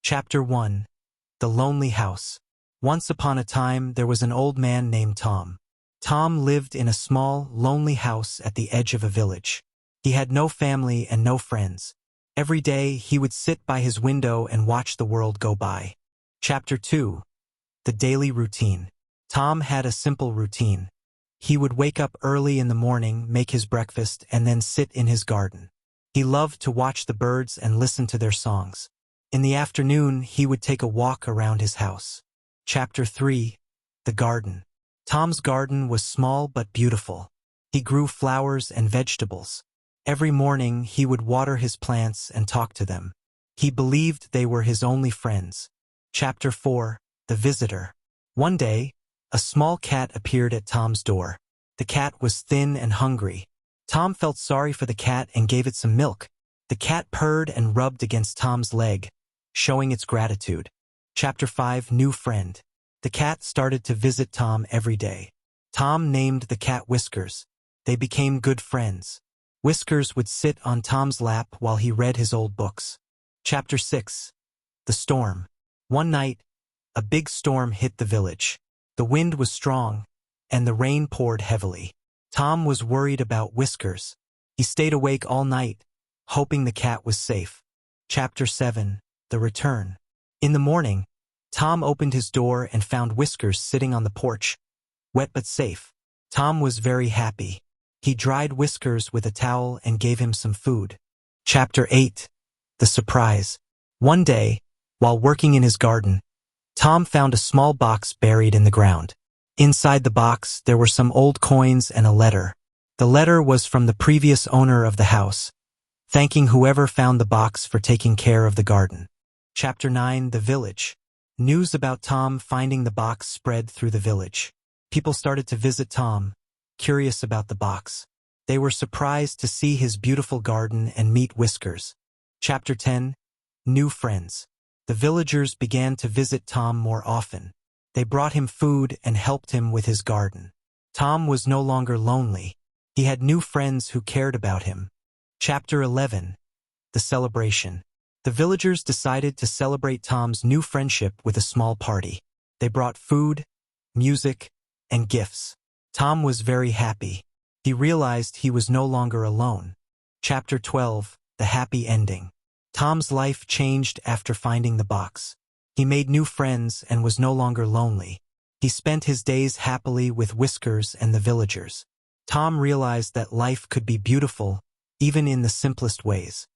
Chapter 1. The Lonely House. Once upon a time, there was an old man named Tom. Tom lived in a small, lonely house at the edge of a village. He had no family and no friends. Every day, he would sit by his window and watch the world go by. Chapter 2. The Daily Routine. Tom had a simple routine. He would wake up early in the morning, make his breakfast, and then sit in his garden. He loved to watch the birds and listen to their songs. In the afternoon, he would take a walk around his house. Chapter 3. The Garden. Tom's garden was small but beautiful. He grew flowers and vegetables. Every morning, he would water his plants and talk to them. He believed they were his only friends. Chapter 4. The Visitor. One day, a small cat appeared at Tom's door. The cat was thin and hungry. Tom felt sorry for the cat and gave it some milk. The cat purred and rubbed against Tom's leg, showing its gratitude. Chapter 5. New Friend. The cat started to visit Tom every day. Tom named the cat Whiskers. They became good friends. Whiskers would sit on Tom's lap while he read his old books. Chapter 6. The Storm. One night, a big storm hit the village. The wind was strong, and the rain poured heavily. Tom was worried about Whiskers. He stayed awake all night, hoping the cat was safe. Chapter 7. The Return. In the morning, Tom opened his door and found Whiskers sitting on the porch, wet but safe. Tom was very happy. He dried Whiskers with a towel and gave him some food. Chapter 8. The Surprise. One day, while working in his garden, Tom found a small box buried in the ground. Inside the box, there were some old coins and a letter. The letter was from the previous owner of the house, thanking whoever found the box for taking care of the garden. Chapter 9. The Village. News about Tom finding the box spread through the village. People started to visit Tom, curious about the box. They were surprised to see his beautiful garden and meet Whiskers. Chapter 10. New Friends. The villagers began to visit Tom more often. They brought him food and helped him with his garden. Tom was no longer lonely. He had new friends who cared about him. Chapter 11. The Celebration. The villagers decided to celebrate Tom's new friendship with a small party. They brought food, music, and gifts. Tom was very happy. He realized he was no longer alone. Chapter 12. The Happy Ending. Tom's life changed after finding the box. He made new friends and was no longer lonely. He spent his days happily with Whiskers and the villagers. Tom realized that life could be beautiful, even in the simplest ways.